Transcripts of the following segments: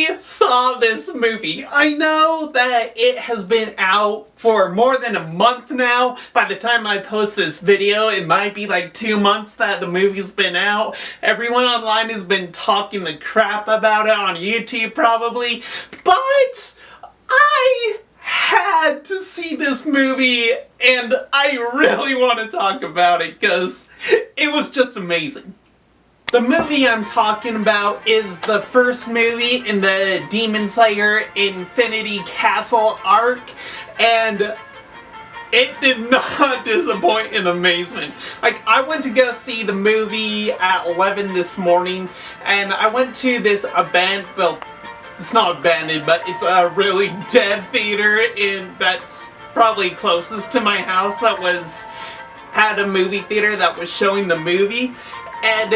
finally saw this movie. I know that it has been out for more than a month now. By the time I post this video, it might be like 2 months that the movie's been out. Everyone online has been talking the crap about it on YouTube probably, but I had to see this movie and I really want to talk about it because it was just amazing. The movie I'm talking about is the first movie in the Demon Slayer Infinity Castle arc, and it did not disappoint in amazement. Like, I went to go see the movie at 11 this morning, and I went to this well, it's not abandoned, but it's a really dead theater that's probably closest to my house that had a movie theater that was showing the movie. And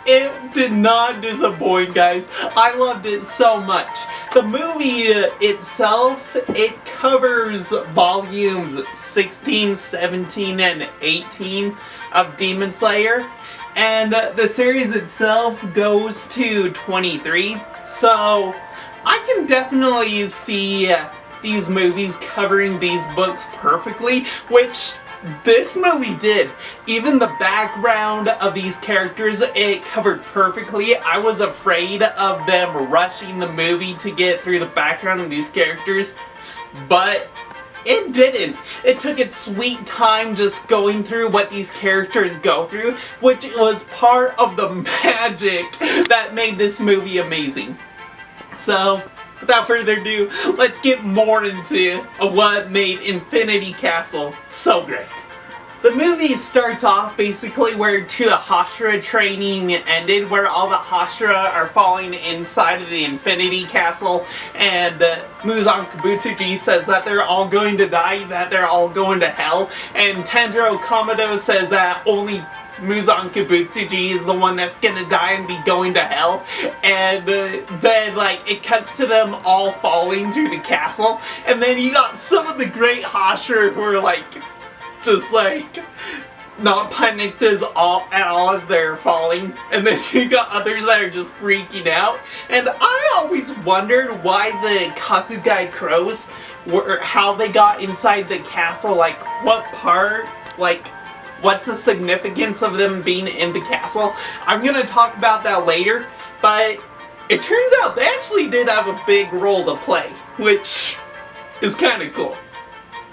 it did not disappoint, guys. I loved it so much. The movie itself, it covers volumes 16, 17, and 18 of Demon Slayer. And the series itself goes to 23. So I can definitely see these movies covering these books perfectly, which this movie did. Even the background of these characters, it covered perfectly. I was afraid of them rushing the movie to get through the background of these characters, but it didn't. It took its sweet time just going through what these characters go through, which was part of the magic that made this movie amazing. So, without further ado, let's get more into what made Infinity Castle so great. The movie starts off basically where the Hashira training ended, where all the Hashira are falling inside of the Infinity Castle, and Muzan Kibutsuji says that they're all going to die, that they're all going to hell, and Tanjiro Kamado says that only Muzan Kibutsuji is the one that's gonna die and be going to hell, and then like it cuts to them all falling through the castle, and then you got some of the great Hashira who are like just like not panicked at all as they're falling, and then you got others that are just freaking out. And I always wondered why the Kasugai crows how they got inside the castle, like what part, like what's the significance of them being in the castle? I'm gonna talk about that later, but it turns out they actually did have a big role to play, which is kind of cool.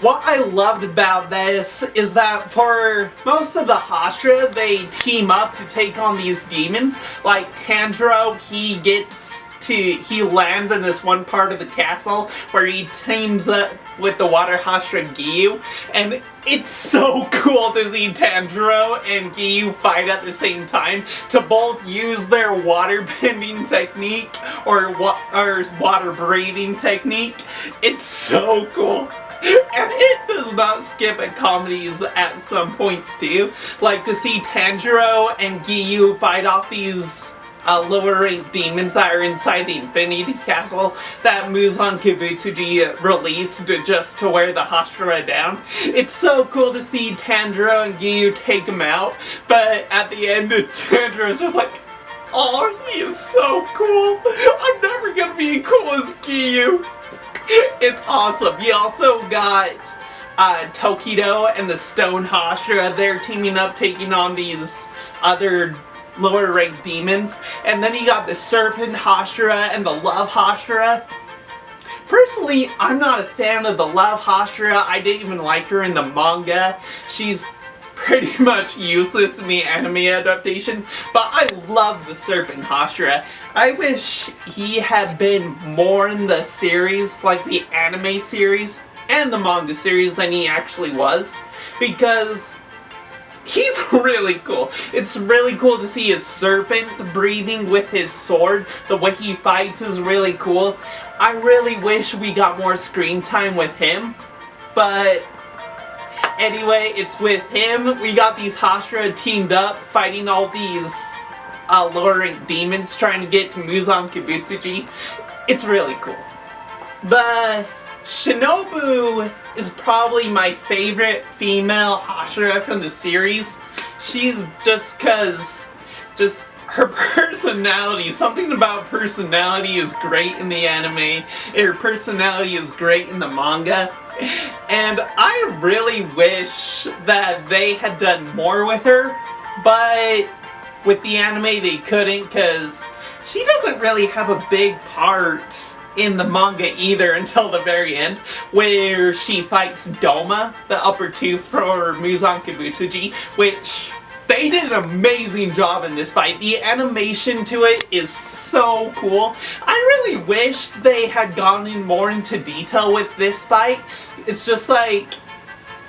What I loved about this is that for most of the Hashira, they team up to take on these demons. Like Tanjiro, he lands in this one part of the castle where he teams up with the water Hashira Giyu, and it's so cool to see Tanjiro and Giyu fight at the same time, to both use their water bending technique or water breathing technique. It's so cool. And it does not skip at comedies at some points too. Like to see Tanjiro and Giyu fight off these lower ranked demons that are inside the Infinity Castle that Muzan Kibutsuji released just to wear the Hashira down. It's so cool to see Tanjiro and Giyu take them out, but at the end Tanjiro's just like, oh, he is so cool. I'm never gonna be as cool as Giyu. It's awesome. You also got Tokido and the Stone Hashira. They're teaming up, taking on these other lower ranked demons. And then you got the Serpent Hashira and the Love Hashira. Personally, I'm not a fan of the Love Hashira. I didn't even like her in the manga. She's pretty much useless in the anime adaptation, but I love the Serpent Hashira. I wish he had been more in the series, like the anime series and the manga series, than he actually was, because he's really cool. It's really cool to see his serpent breathing with his sword. The way he fights is really cool. I really wish we got more screen time with him, but anyway, it's with him. We got these Hashira teamed up, fighting all these lower ranked demons, trying to get to Muzan Kibutsuji. It's really cool. The Shinobu is probably my favorite female Hashira from the series. She's just her personality, something about personality is great in the anime. Her personality is great in the manga. And I really wish that they had done more with her, but with the anime they couldn't, because she doesn't really have a big part in the manga either until the very end, where she fights Doma, the upper two for Muzan Kibutsuji, which they did an amazing job in this fight. The animation to it is so cool. I really wish they had gone in more into detail with this fight. It's just like,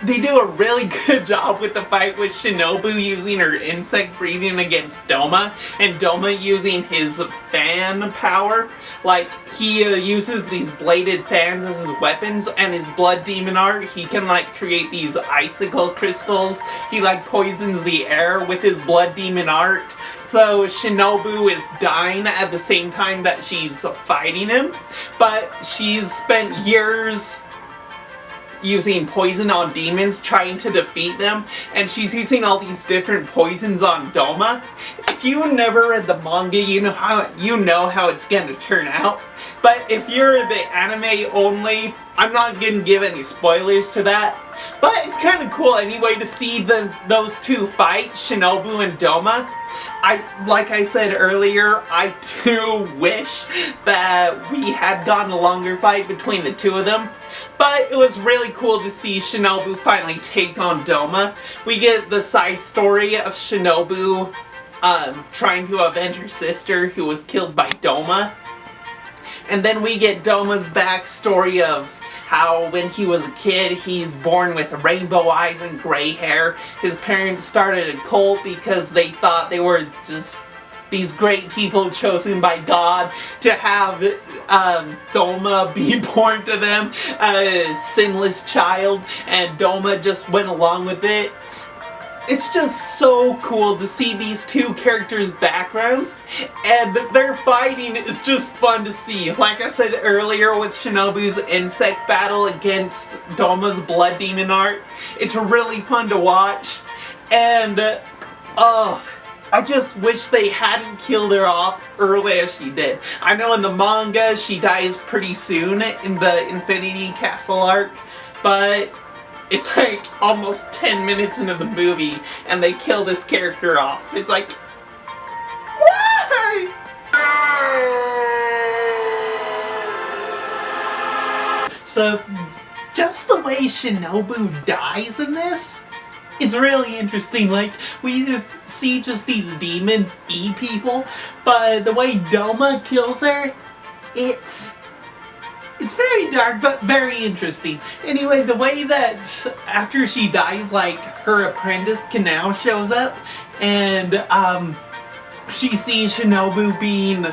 they do a really good job with the fight with Shinobu using her insect breathing against Doma, and Doma using his fan power. Like, he uses these bladed fans as his weapons, and his blood demon art, he can like create these icicle crystals. He like poisons the air with his blood demon art. So Shinobu is dying at the same time that she's fighting him, but she's spent years using poison on demons, trying to defeat them, and she's using all these different poisons on Doma. If you never read the manga, you know how it's gonna turn out. But if you're the anime only, I'm not gonna give any spoilers to that. But it's kind of cool anyway to see those two fight, Shinobu and Doma. Like I said earlier, I too wish that we had gotten a longer fight between the two of them. But it was really cool to see Shinobu finally take on Doma. We get the side story of Shinobu trying to avenge her sister who was killed by Doma. And then we get Doma's backstory of how when he was a kid, he's born with rainbow eyes and gray hair. His parents started a cult because they thought they were just these great people chosen by God to have Doma be born to them, a sinless child, and Doma just went along with it. It's just so cool to see these two characters' backgrounds, and their fighting is just fun to see. Like I said earlier with Shinobu's insect battle against Doma's blood demon art, it's really fun to watch, and I just wish they hadn't killed her off early as she did. I know in the manga she dies pretty soon in the Infinity Castle arc, but it's like almost 10 minutes into the movie and they kill this character off. It's like, why? So, just the way Shinobu dies in this, it's really interesting. Like, we see just these demons eat people, but the way Doma kills her, it's very dark, but very interesting. Anyway, the way that after she dies, like, her apprentice Kanao shows up, and she sees Shinobu being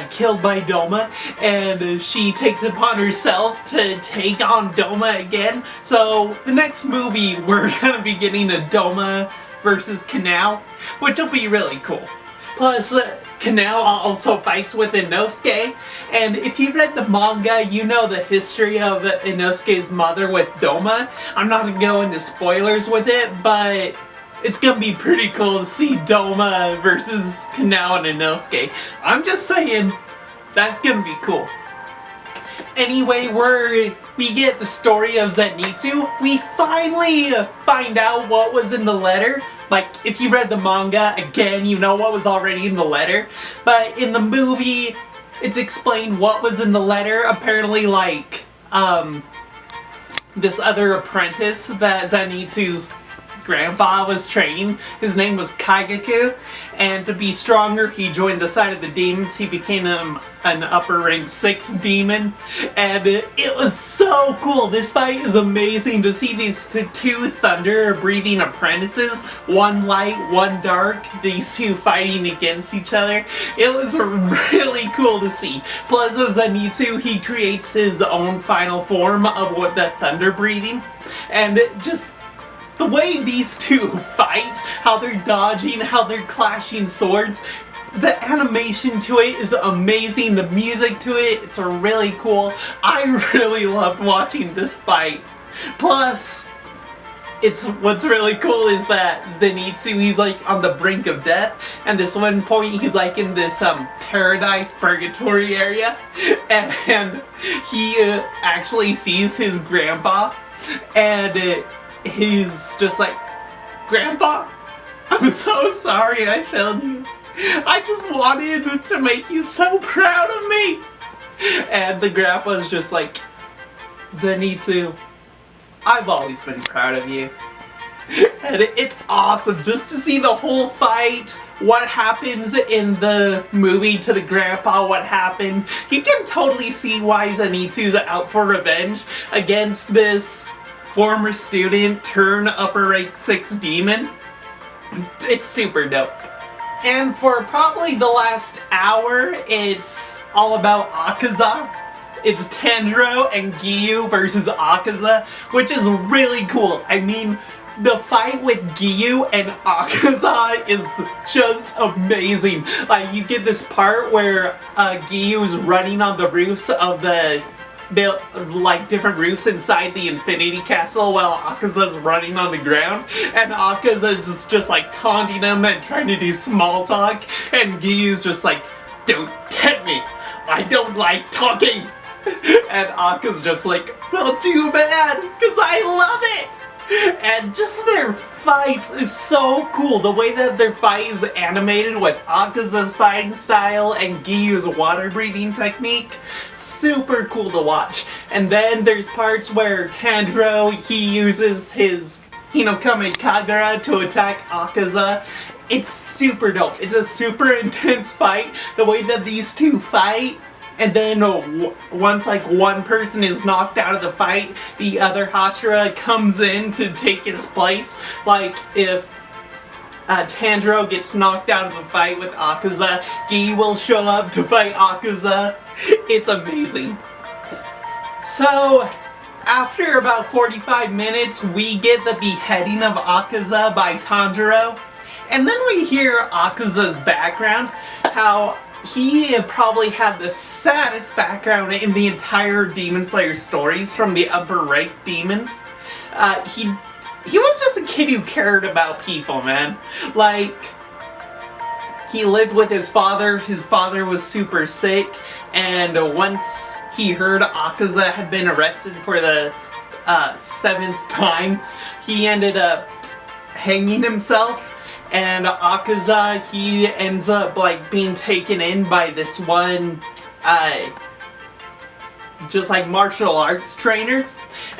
killed by Doma, and she takes it upon herself to take on Doma again. So the next movie we're gonna be getting a Doma versus Kanao, which will be really cool. Plus, Kanao also fights with Inosuke, and if you read the manga, you know the history of Inosuke's mother with Doma. I'm not gonna go into spoilers with it, but it's gonna be pretty cool to see Doma versus Kanao and Inosuke. I'm just saying, that's gonna be cool. Anyway, we get the story of Zenitzu. We finally find out what was in the letter. Like, if you read the manga, again, you know what was already in the letter. But in the movie, it's explained what was in the letter. Apparently, like, this other apprentice that Zenitsu's grandpa was training, his name was Kaigaku, and to be stronger, he joined the side of the demons. He became an upper rank 6 demon, and it was so cool. This fight is amazing to see these two thunder breathing apprentices, one light, one dark, these two fighting against each other. It was really cool to see. Plus, as Zenitsu, he creates his own final form of what the thunder breathing, and it just the way these two fight, how they're dodging, how they're clashing swords, the animation to it is amazing, the music to it, it's really cool. I really loved watching this fight. Plus, it's what's really cool is that Zenitzu, he's like on the brink of death, and this one point he's like in this paradise purgatory area, and he actually sees his grandpa, and he's just like, "Grandpa, I'm so sorry I failed you. I just wanted to make you so proud of me." And the grandpa's just like, "Zenitzu, I've always been proud of you." And it's awesome just to see the whole fight, what happens in the movie to the grandpa, what happened. You can totally see why Zenitsu's out for revenge against this former student turn upper rank 6 demon. It's super dope. And for probably the last hour, it's all about Akaza. It's Tanjiro and Giyu versus Akaza, which is really cool. I mean, the fight with Giyu and Akaza is just amazing. Like, you get this part where Giyu's running on the roofs of the different roofs inside the Infinity Castle while Akaza's running on the ground, and Akaza's just like taunting him and trying to do small talk, and Giyu's just like, "Don't tempt me, I don't like talking." And Akaza's just like, "Well, too bad, because I love it." And just their fights is so cool. The way that their fight is animated with Akaza's fighting style and Giyu's water breathing technique, super cool to watch. And then there's parts where Tanjiro, he uses his Hinokami Kagura to attack Akaza. It's super dope. It's a super intense fight. The way that these two fight, and then once like one person is knocked out of the fight, the other Hashira comes in to take his place. Like if Tanjiro gets knocked out of the fight with Akaza, Giyu will show up to fight Akaza. It's amazing. So after about 45 minutes, we get the beheading of Akaza by Tanjiro. And then we hear Akaza's background, how he probably had the saddest background in the entire Demon Slayer stories from the upper rank demons. He was just a kid who cared about people, man. Like, he lived with his father was super sick, and once he heard Akaza had been arrested for the 7th time, he ended up hanging himself. And Akaza, he ends up like being taken in by this one just like martial arts trainer,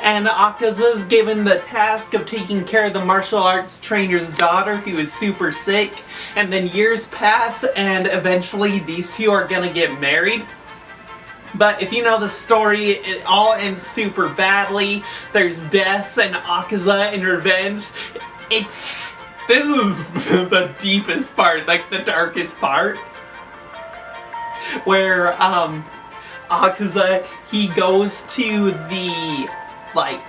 and Akaza's given the task of taking care of the martial arts trainer's daughter who is super sick. And then years pass, and eventually these two are gonna get married. But if you know the story, it all ends super badly. There's deaths, and Akaza in revenge. This is the deepest part, like the darkest part, where Akaza, he goes to the like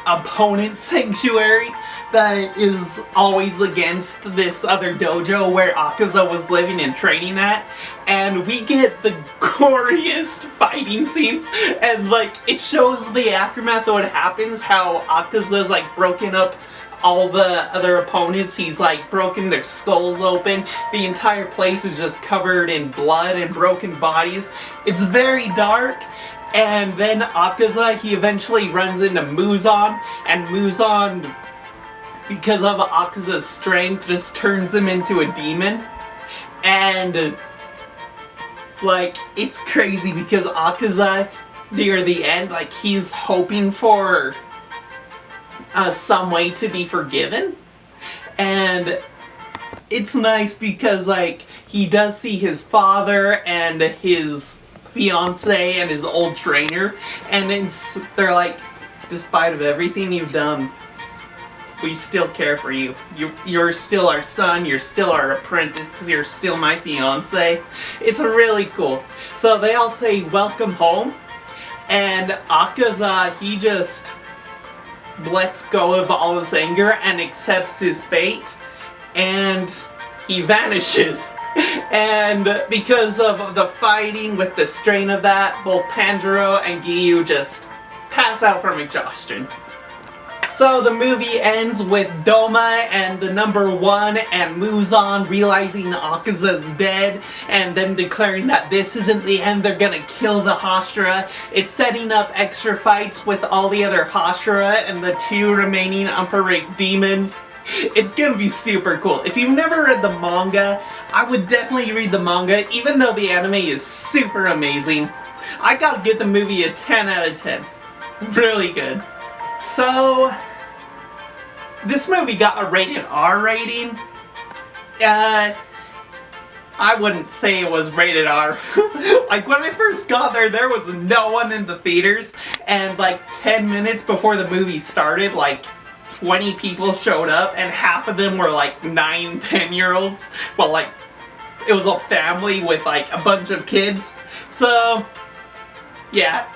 opponent sanctuary that is always against this other dojo where Akaza was living and training at, and we get the goriest fighting scenes, and like it shows the aftermath of what happens, how Akaza's like broken up all the other opponents. He's like broken their skulls open. The entire place is just covered in blood and broken bodies. It's very dark. And then Akaza, he eventually runs into Muzan, and Muzan, because of Akaza's strength, just turns him into a demon. And like, it's crazy because Akaza, near the end, like, he's hoping for some way to be forgiven. And it's nice because like he does see his father and his fiance and his old trainer, and they're like, despite of everything you've done, we still care for you. You're still our son, you're still our apprentice, you're still my fiance. It's really cool. So they all say welcome home, and Akaza, he just lets go of all his anger and accepts his fate, and he vanishes. And because of the fighting, with the strain of that, both Tanjiro and Giyu just pass out from exhaustion. So the movie ends with Doma and the number 1 and Muzan realizing Akaza's dead and them declaring that this isn't the end, they're gonna kill the Hashira. It's setting up extra fights with all the other Hashira and the 2 remaining upper rank demons. It's gonna be super cool. If you've never read the manga, I would definitely read the manga, even though the anime is super amazing. I gotta give the movie a 10 out of 10. Really good. So, this movie got a rated R rating. I wouldn't say it was rated R. Like, when I first got there, there was no one in the theaters, and like 10 minutes before the movie started, like 20 people showed up, and half of them were like 9, 10-year-olds. Well, like, it was a family with like a bunch of kids. So, yeah.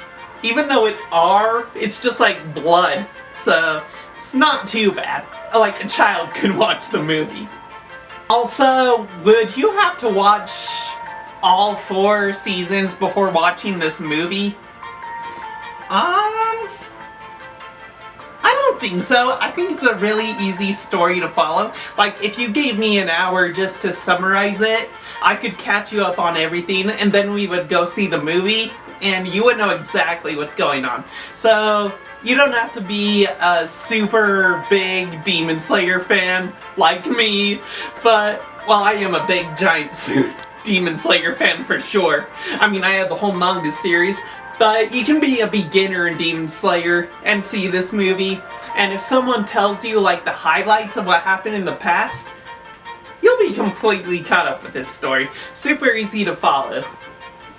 Even though it's R, it's just like blood, so it's not too bad. Like, a child could watch the movie. Also, would you have to watch all 4 seasons before watching this movie? I don't think so. I think it's a really easy story to follow. Like, if you gave me an hour just to summarize it, I could catch you up on everything, and then we would go see the movie, and you would know exactly what's going on. So, you don't have to be a super big Demon Slayer fan like me, but, well, I am a big giant Demon Slayer fan for sure. I mean, I have the whole manga series, but you can be a beginner in Demon Slayer and see this movie, and if someone tells you like the highlights of what happened in the past, you'll be completely caught up with this story. Super easy to follow.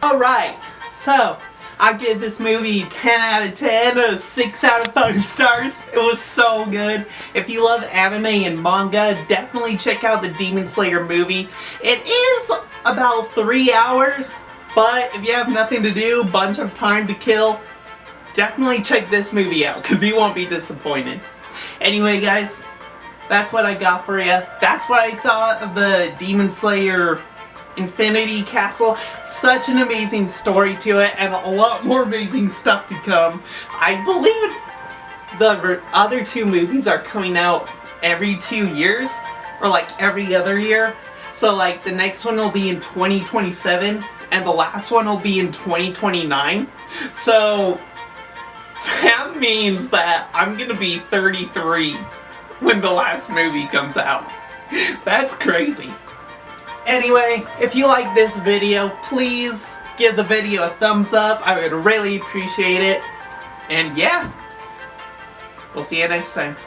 Alright, so I give this movie 10 out of 10, 6 out of 5 stars. It was so good. If you love anime and manga, definitely check out the Demon Slayer movie. It is about 3 hours, but if you have nothing to do, bunch of time to kill, definitely check this movie out, because you won't be disappointed. Anyway guys, that's what I got for you. That's what I thought of the Demon Slayer Infinity Castle. Such an amazing story to it, and a lot more amazing stuff to come. I believe the other 2 movies are coming out every 2 years, or like every other year. So like the next one will be in 2027, and the last one will be in 2029. So that means that I'm gonna be 33 when the last movie comes out. That's crazy. Anyway, if you like this video, please give the video a thumbs up. I would really appreciate it. And yeah, we'll see you next time.